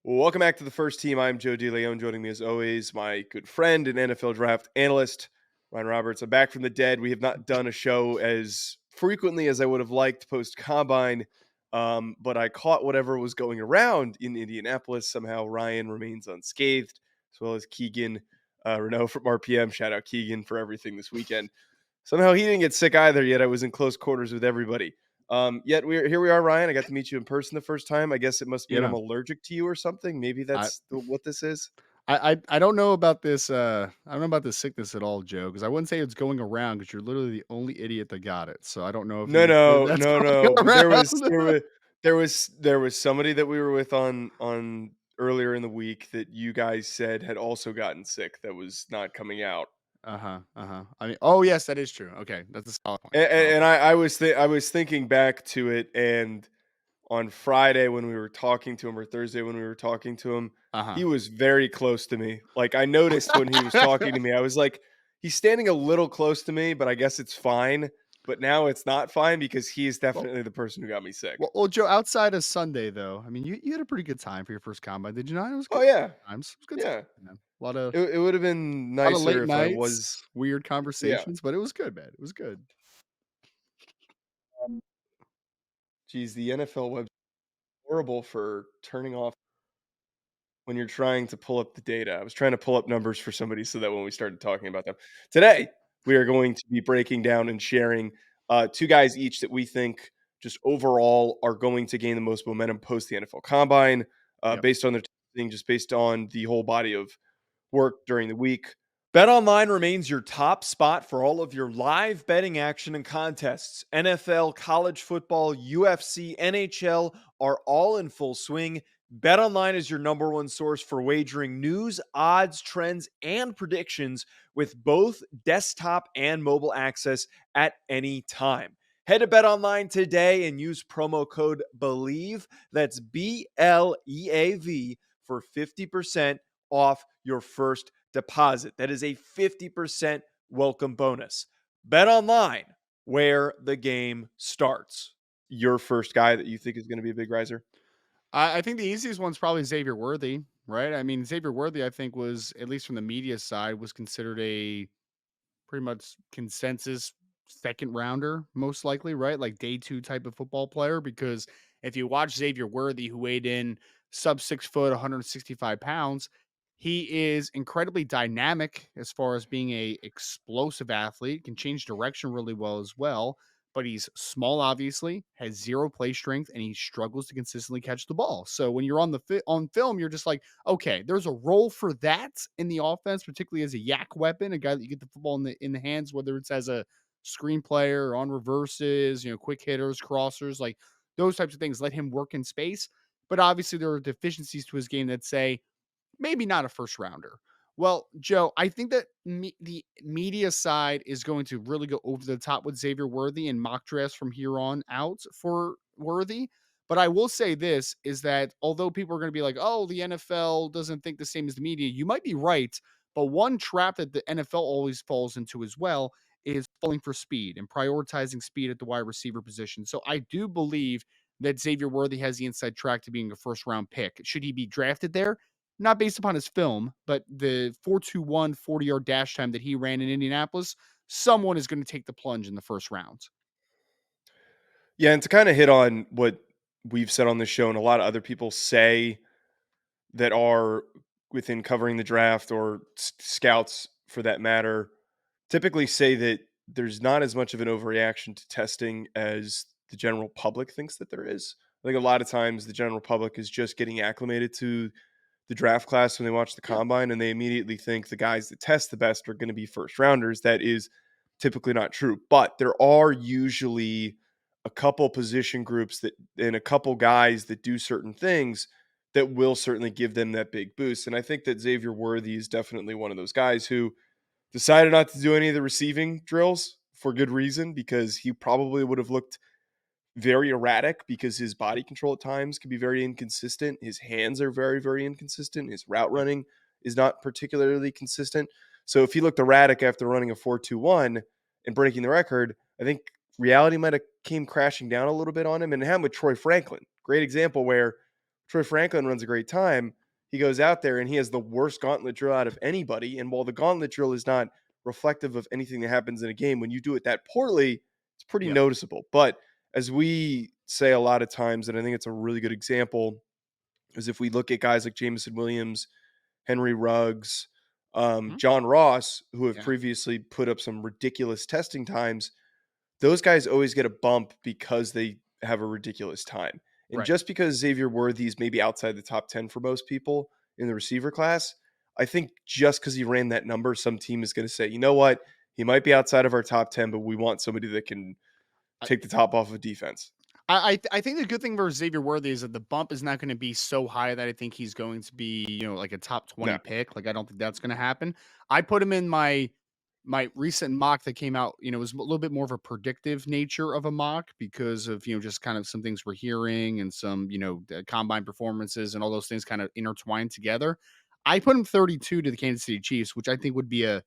Well, welcome back to the first team. I'm Joe DeLeone. Joining me as always, my good friend and NFL draft analyst, Ryan Roberts. I'm back from the dead. We have not done a show as frequently as I would have liked post combine, but I caught whatever was going around in Indianapolis. Somehow Ryan remains unscathed, as well as Keegan Renault from RPM. Shout out Keegan for everything this weekend. Somehow he didn't get sick either, yet I was in close quarters with everybody. Yet here we are, Ryan. I got to meet you in person the first time. I guess it must Yeah, mean I'm man. allergic to you or something. Maybe I that's what this is. I don't know about this, I don't know about this sickness at all, Joe. Because I wouldn't say it's going around. Because 'cause you're literally the only idiot that got it, so I don't know if No, you no, that's no, going no. But there was around. there was there was somebody that we were with on earlier in the week that you guys said had also gotten sick that was not coming out. Uh-huh, uh-huh. I mean oh, yes, that is true. Okay, that's a solid point, And, solid and point. I was thinking back to it, and on Friday when we were talking to him, or Thursday when we were talking to him, Uh-huh. he was very close to me. Like, I noticed when he was talking to me, I was like, he's standing a little close to me, but I guess it's fine. But now it's not fine because he is Well definitely the person who got me sick. well, Joe, outside of Sunday, though, I mean, you had a pretty good time for your first combine, did you not? It was Oh good yeah, times. It was good yeah. time, man. A lot of It would have been lot of nicer late if I nights, was. weird Yeah. conversations, but it was good, man. It was good. Geez, the NFL web horrible for turning off when you're trying to pull up the data. I was trying to pull up numbers for somebody so that when we started talking about them today, we are going to be breaking down and sharing two guys each that we think just overall are going to gain the most momentum post the NFL Combine, Yep, based on their testing, just based on the whole body of work during the week. BetOnline remains your top spot for all of your live betting action and contests. NFL, college football, UFC, NHL are all in full swing. BetOnline is your number one source for wagering news, odds, trends, and predictions with both desktop and mobile access at any time. Head to BetOnline today and use promo code BELIEVE, that's BLEAV, for 50% off your first deposit. That is a 50% welcome bonus. Bet online where the game starts. Your first guy that you think is going to be a big riser? I think the easiest one's probably Xavier Worthy, right? I mean, Xavier Worthy, I think, was at least from the media side, was considered a pretty much consensus second rounder, most likely, right? Like day two type of football player. Because if you watch Xavier Worthy, who weighed in sub 6 foot, 165 pounds, he is incredibly dynamic as far as being a explosive athlete, can change direction really well as well. But he's small, obviously, has zero play strength, and he struggles to consistently catch the ball. So when you're on on film, you're just like, okay, there's a role for that in the offense, particularly as a yak weapon, a guy that you get the football in the hands, whether it's as a screen player or on reverses, quick hitters, crossers, like those types of things. Let him work in space. But obviously, there are deficiencies to his game that say maybe not a first rounder. Well, Joe, I think that the media side is going to really go over the top with Xavier Worthy and mock drafts from here on out for Worthy. But I will say this is that although people are going to be like, oh, the NFL doesn't think the same as the media, you might be right. But one trap that the NFL always falls into as well is falling for speed and prioritizing speed at the wide receiver position. So I do believe that Xavier Worthy has the inside track to being a first round pick. Should he be drafted there? Not based upon his film, but the 4.21 40-yard dash time that he ran in Indianapolis, someone is going to take the plunge in the first round. Yeah, and to kind of hit on what we've said on this show, and a lot of other people say that are within covering the draft, or scouts for that matter, typically say that there's not as much of an overreaction to testing as the general public thinks that there is. I think a lot of times the general public is just getting acclimated to the draft class when they watch the Yeah. combine, and they immediately think the guys that test the best are going to be first rounders. That is typically not true, but there are usually a couple position groups that, and a couple guys that do certain things that will certainly give them that big boost. And I think that Xavier Worthy is definitely one of those guys who decided not to do any of the receiving drills for good reason, because he probably would have looked very erratic, because his body control at times can be very inconsistent. His hands are very, very inconsistent. His route Yep. running is not particularly consistent. So if he looked erratic after running a 4.21 and breaking the record, I think reality might have came crashing down a little bit on him. And him with Troy Franklin, great example where Troy Franklin runs a great time. He goes out there and he has the worst gauntlet drill out of anybody. And while the gauntlet drill is not reflective of anything that happens in a game, when you do it that poorly, it's pretty Yeah. noticeable. But as we say a lot of times, and I think it's a really good example, is if we look at guys like Jameson Williams, Henry Ruggs, Mhm. John Ross, who have Yeah. previously put up some ridiculous testing times, those guys always get a bump because they have a ridiculous time. And Right. just because Xavier Worthy's maybe outside the top 10 for most people in the receiver class, I think just because he ran that number, some team is going to say, you know what? He might be outside of our top 10, but we want somebody that can take the top off of defense. I think the good thing for Xavier Worthy is that the bump is not going to be so high that I think he's going to be, like a top No. 20 pick. Like I don't think that's going to happen. I put him in my recent mock that came out, was a little bit more of a predictive nature of a mock because of, just kind of some things we're hearing and some, combine performances and all those things kind of intertwined together. I put him 32 to the Kansas City Chiefs, which I think would be a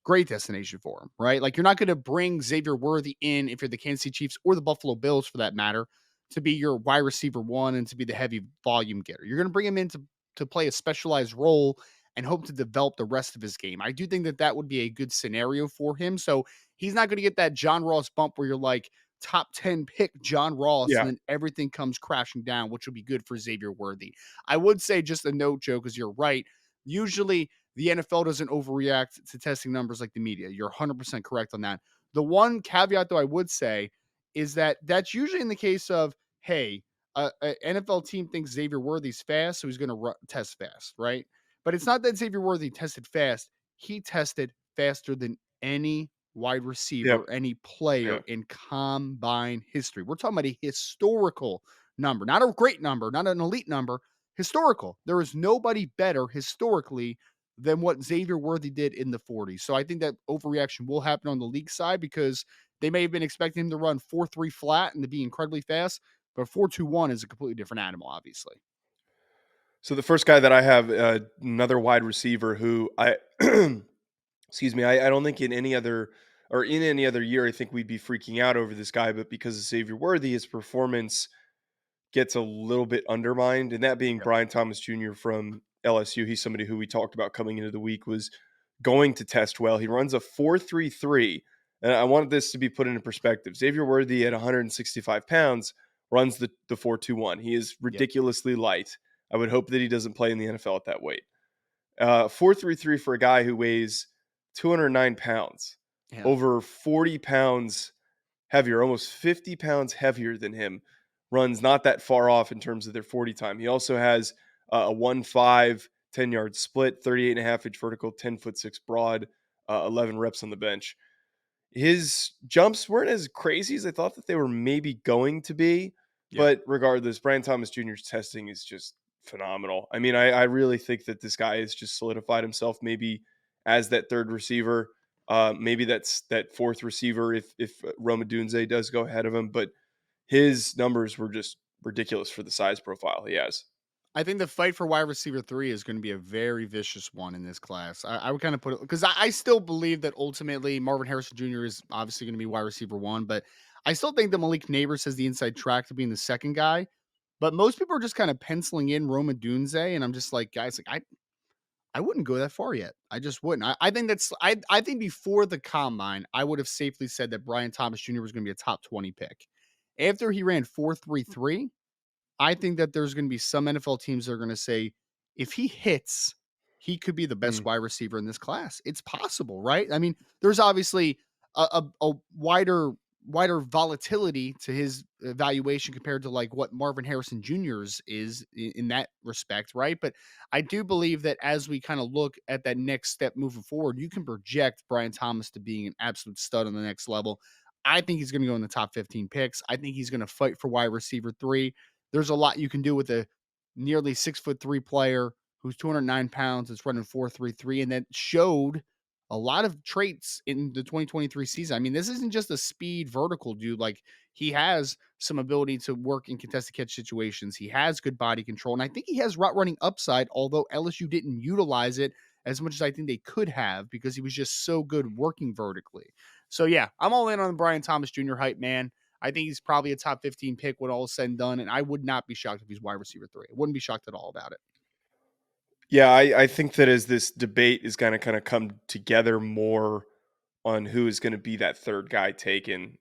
great destination for him, right? Like you're not going to bring Xavier Worthy in if you're the Kansas City Chiefs or the Buffalo Bills for that matter to be your wide receiver one and to be the heavy volume getter. You're going to bring him in to play a specialized role and hope to develop the rest of his game. I do think that that would be a good scenario for him. So he's not going to get that John Ross bump where you're like top 10 pick John Ross and Yeah. then everything comes crashing down, which would be good for Xavier Worthy. I would say just a note, Joe, because you're right. Usually the NFL doesn't overreact to testing numbers like the media. You're 100% correct on that. The one caveat, though, I would say is that that's usually in the case of, hey, a NFL team thinks Xavier Worthy's fast, so he's going to test fast, right? But it's not that Xavier Worthy tested fast. He tested faster than any wide Yep. receiver, any player Yeah. in combine history. We're talking about a historical number, not a great number, not an elite number, historical. There is nobody better historically than what Xavier Worthy did in the 40s. So I think that overreaction will happen on the league side because they may have been expecting him to run 4.3 flat and to be incredibly fast, but 4.21 is a completely different animal, obviously. So the first guy that I have, another wide receiver who I, excuse me, I don't think in any other year, I think we'd be freaking out over this guy, but because of Xavier Worthy, his performance gets a little bit undermined, and that being Yep. Brian Thomas Jr. from LSU. He's somebody who we talked about coming into the week was going to test well. He runs a 4.33, and I wanted this to be put into perspective. Xavier Worthy at 165 pounds runs the 4.21. He is Yep. ridiculously light. I would hope that he doesn't play in the NFL at that weight. 4.33 for a guy who weighs 209 pounds, Yeah. over 40 pounds heavier, almost 50 pounds heavier than him, runs not that far off in terms of their 40 time. He also has a 1.5, 10-yard split, 38.5-inch vertical, 10'6" broad, 11 reps on the bench. His jumps weren't as crazy as I thought that they were maybe going to be, Yeah. but regardless, Brian Thomas Jr.'s testing is just phenomenal. I mean, I really think that this guy has just solidified himself maybe as that third receiver. Maybe that's that fourth receiver if Roma Dunze does go ahead of him, but his numbers were just ridiculous for the size profile he has. I think the fight for wide receiver 3 is going to be a very vicious one in this class. I would kind of put it because I still believe that ultimately Marvin Harrison Jr. is obviously going to be wide receiver 1, but I still think that Malik Neighbors has the inside track to being the second guy. But most people are just kind of penciling in Roma Dunze, and I'm just like, guys, like I wouldn't go that far yet. I just wouldn't. I think I think before the combine, I would have safely said that Brian Thomas Jr. was going to be a top 20 pick. After he ran 4.33, I think that there's going to be some NFL teams that are going to say, if he hits, he could be the best Mm. wide receiver in this class. It's possible, right? I mean, there's obviously a wider volatility to his evaluation compared to like what Marvin Harrison Jr.'s is in that respect, right? But I do believe that as we kind of look at that next step moving forward, you can project Brian Thomas to being an absolute stud on the next level. I think he's going to go in the top 15 picks. I think he's going to fight for wide receiver 3. There's a lot you can do with a nearly 6'3" player who's 209 pounds, that's running 4.33, and that showed a lot of traits in the 2023 season. I mean, this isn't just a speed vertical dude. Like he has some ability to work in contested catch situations. He has good body control, and I think he has route running upside. Although LSU didn't utilize it as much as I think they could have because he was just so good working vertically. So yeah, I'm all in on the Brian Thomas Jr. hype, man. I think he's probably a top 15 pick when all is said and done. And I would not be shocked if he's wide receiver 3. I wouldn't be shocked at all about it. Yeah, I think that as this debate is gonna kinda come together more on who is gonna be that third guy taken,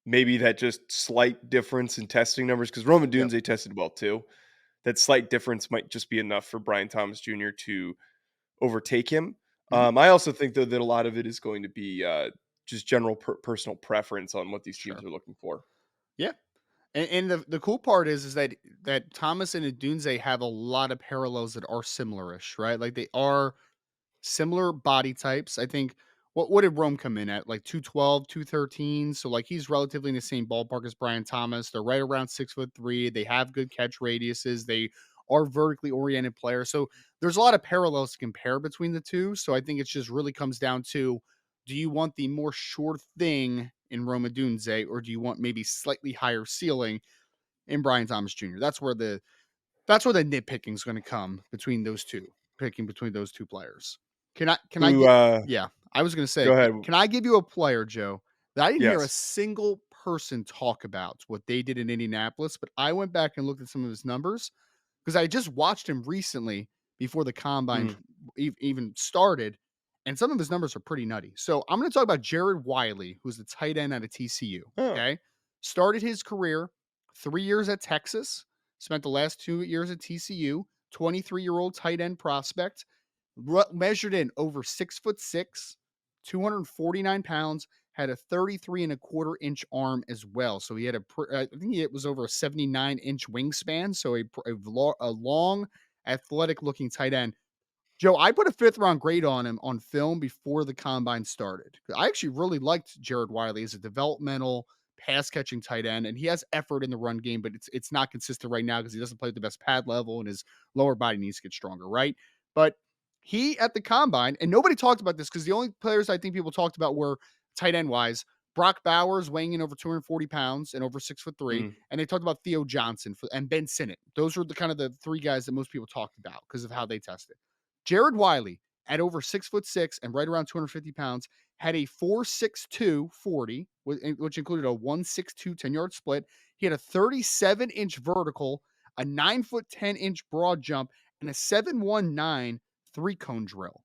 maybe that just slight difference in testing numbers because Rome Yep. Odunze tested well too. That slight difference might just be enough for Brian Thomas Jr. to overtake him. Mhm. I also think, though, that a lot of it is going to be, just general personal preference on what these teams Sure. are looking for. Yeah. And the cool part is that Thomas and Dunze have a lot of parallels that are similar-ish, right? Like they are similar body types. I think what did Rome come in at? Like 212, 213. So like he's relatively in the same ballpark as Brian Thomas. They're right around 6'3". They have good catch radiuses. They are vertically oriented players. So there's a lot of parallels to compare between the two. So I think it just really comes down to, do you want the more sure thing in Roma Dunze, or do you want maybe slightly higher ceiling in Brian Thomas Jr.? That's where the nitpicking is going to come between those two, picking between those two players. Can I Who, get Yeah, I was going to say, go ahead. can I give you a player, Joe, that I didn't hear a Yes. single person talk about what they did in Indianapolis, but I went back and looked at some of his numbers because I just watched him recently before the combine Mhm. even started, and some of his numbers are pretty nutty. So I'm going to talk about Jared Wiley, who's the tight end out of TCU. Huh. Okay, started his career 3 years at Texas, spent the last 2 years at TCU. 23-year-old tight end prospect, measured in over 6'6", 249 pounds, had a 33 and a quarter inch arm as well. So he had I think it was over a 79-inch wingspan. So a long, athletic looking tight end. Joe, I put a fifth round grade on him on film before the combine started. I actually really liked Jared Wiley as a developmental pass catching tight end, and he has effort in the run game, but it's not consistent right now because he doesn't play at the best pad level and his lower body needs to get stronger, right? But he at the combine, and nobody talked about this because the only players I think people talked about were tight end wise. Brock Bowers weighing in over 240 pounds and over 6'3", Mm. and they talked about Theo Johnson and Ben Sinnott. Those were the kind of the three guys that most people talked about because of how they tested. Jared Wiley, at over 6'6" and right around 250 pounds, had a 4.62 40, which included a 1.62 10-yard split. He had a 37-inch vertical, a 9-foot 10-inch broad jump, and a 7.19 3-cone drill.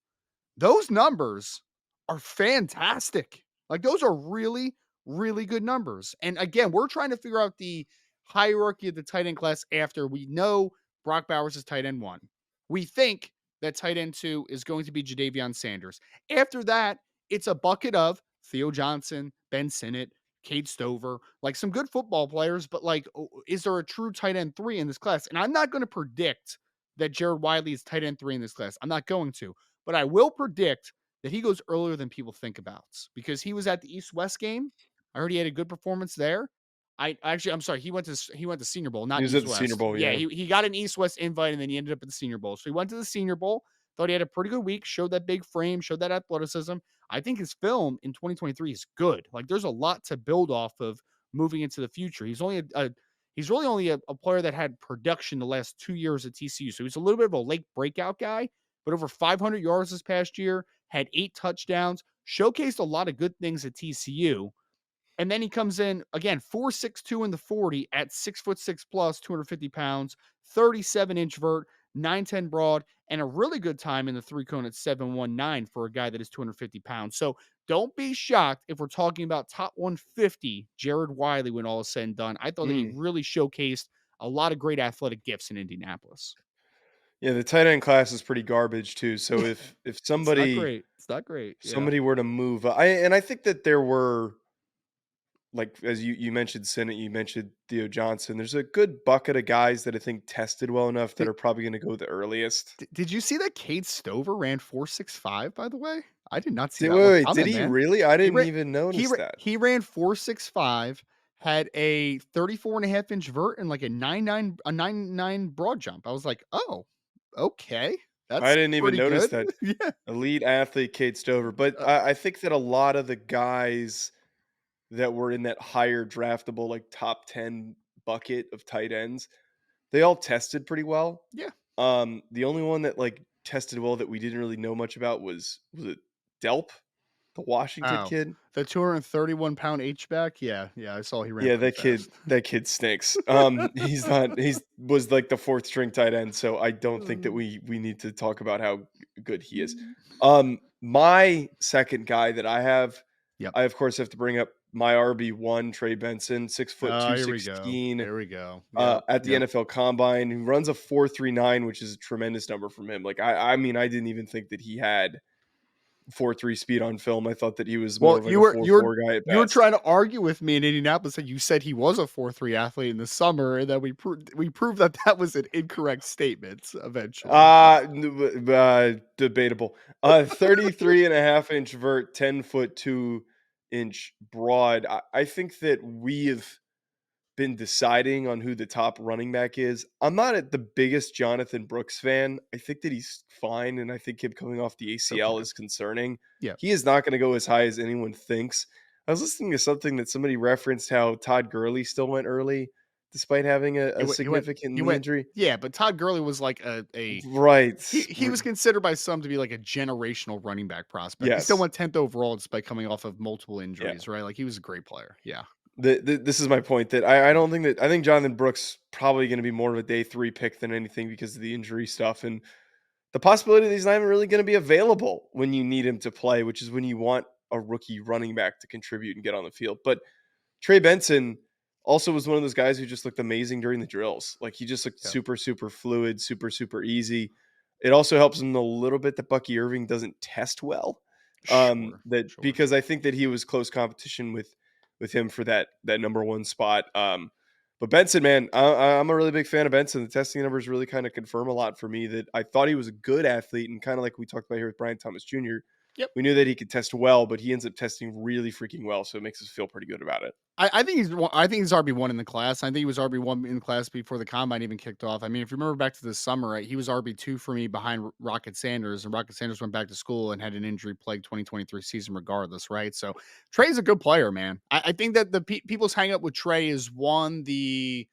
Those numbers are fantastic. Like those are really, really good numbers. And again, we're trying to figure out the hierarchy of the tight end class after we know Brock Bowers is tight end 1. We think that tight end 2 is going to be Jadavion Sanders. After that, it's a bucket of Theo Johnson, Ben Sinnott, Cade Stover, like some good football players, but like, is there a true tight end 3 in this class? And I'm not going to predict that Jared Wiley is tight end 3 in this class. I'm not going to. But I will predict that he goes earlier than people think about because he was at the East West game. I heard he had a good performance there. I'm sorry, he went to Senior Bowl, He not was at East the Senior West. Bowl, Yeah, yeah. he got an East West invite and then he ended up at the Senior Bowl. So he went to the Senior Bowl, thought he had a pretty good week, showed that big frame, showed that athleticism. I think his film in 2023 is good. Like there's a lot to build off of moving into the future. He's really only a player that had production the last 2 years at TCU. So he's a little bit of a late breakout guy, but over 500 yards this past year, had 8 touchdowns, showcased a lot of good things at TCU. And then he comes in again, 4.62 in the 40 at 6'6" plus, 250 pounds, 37-inch vert, 910 broad, and a really good time in the 3-cone at 719 for a guy that is 250 pounds. So don't be shocked if we're talking about top 150 Jared Wiley when all is said and done. I thought that he Mm. really showcased a lot of great athletic gifts in Indianapolis. Yeah, the tight end class is pretty garbage too, so if It's not somebody great. It's not great. Yeah. somebody were to move I think that there were, like, as you mentioned Sinnott, you mentioned Theo Johnson, there's a good bucket of guys that I think tested well enough that Did, are probably gonna go the earliest. did you see that Cade Stover ran 4.65, by the way? I did not see Did that one wait, wait, did coming, he man. really? I He didn't ran even he notice ra that. he ran 4.65, had a 34.5-inch vert and like a 9.9 broad jump. I was like, "Oh, okay. I That's didn't even pretty notice good." that. Yeah. Elite athlete Kate Stover, but Uh, I think that a lot of the guys that were in that higher draftable, like, top 10 bucket of tight ends, they all tested pretty well. yeah. The only one that, like, tested well that we didn't really know much about was it Delp? the Washington Oh, kid. the 231-pound H-back? Yeah, I saw he ran Yeah, pretty fast. that kid stinks. He's was like the fourth string tight end, so I don't think that we need to talk about how good he is. My second guy that Yep. I of course have to bring up my RB1, Trey Benson, 6'2", Oh, here we go. 216, Here we go. Yep, at the yep. NFL Combine, who runs a 4.39, which is a tremendous number from him. Like I mean, I didn't even think that he had 4.3 speed on film. I thought that he was more Well, of like a 4.4 guy at you were best. trying to argue with me in Indianapolis that you said he was a 4.3 athlete in the summer, and then we proved that that was an incorrect statement eventually. Yeah. Debatable. 33 and a half inch vert, 10 foot 2 inch broad. I think that we have been deciding on who the top running back is. I'm not the biggest Jonathan Brooks fan. I think that he's fine, and I think him coming off the Fair ACL point. is concerning. Yeah. He is not going to go as high as anyone thinks. I was listening to something that somebody referenced how Todd Gurley still went early despite having He a went significant he knee went injury. yeah, but Todd Gurley was like a Right. he was considered by some to be like a generational running back prospect. He still Yes. went 10th overall despite coming off of multiple Yeah. injuries, right? Like he was a great player. Yeah. This is my point that I don't think that I think Jonathan Brooks probably going to be more of a day 3 pick than anything because of the injury stuff and the possibility that he's not even really going to be available when you need him to play, which is when you want a rookie running back to contribute and get on the field. But Trey Benson also was one of those guys who just looked amazing during the drills. Like he just looked Yeah. super, super fluid, super, super easy. It also helps him a little bit that Bucky Irving doesn't test well. Sure. That Sure. because I think that he was close competition with him for that number one spot. But Benson, man, I'm a really big fan of Benson. The testing numbers really kind of confirm a lot for me that I thought he was a good athlete, and kind of like we talked about here with Brian Thomas Jr. Yep. We knew that he could test well, but he ends up testing really freaking well, so it makes us feel pretty good about it. I think he's RB1 in the class. I think he was RB1 in the class before the combine even kicked off. I mean, if you remember back to the summer, right, he was RB2 for me behind Rocket Sanders, and Rocket Sanders went back to school and had an injury plagued 2023 season regardless, right? So Trey's a good player, man. I think that the people's hang up with Trey is one, the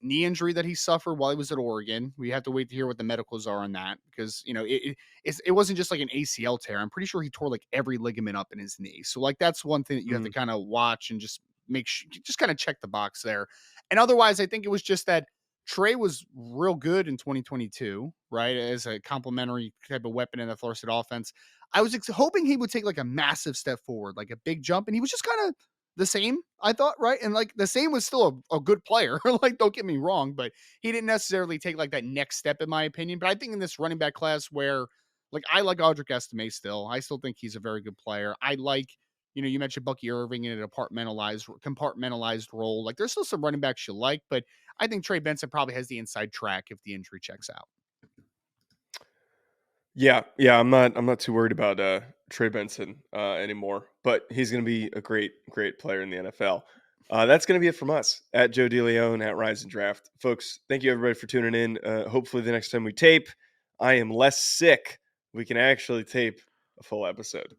knee injury that he suffered while he was at Oregon. We have to wait to hear what the medicals are on that because it wasn't just like an ACL tear. I'm pretty sure he tore like every ligament up in his knee. So like that's one thing that you have to kind of watch and just make sure, just kind of check the box there. And otherwise, I think it was just that Trey was real good in 2022, right? As a complementary type of weapon in the Florida offense. I was hoping he would take like a massive step forward, like a big jump, and he was just kind of the same, I thought, right? And like the same was still a good player. Like, don't get me wrong, but he didn't necessarily take like that next step, in my opinion. But I think in this running back class where like I like Audric Estime still, I still think he's a very good player. I like, you mentioned Bucky Irving in a compartmentalized role. Like there's still some running backs you like, but I think Trey Benson probably has the inside track if the injury checks out. Yeah, I'm not too worried about Trey Benson anymore, but he's going to be a great player in the NFL. That's going to be it from us at Joe DeLeone at Rise and Draft, folks. Thank you everybody for tuning in. Hopefully, the next time we tape, I am less sick. We can actually tape a full episode.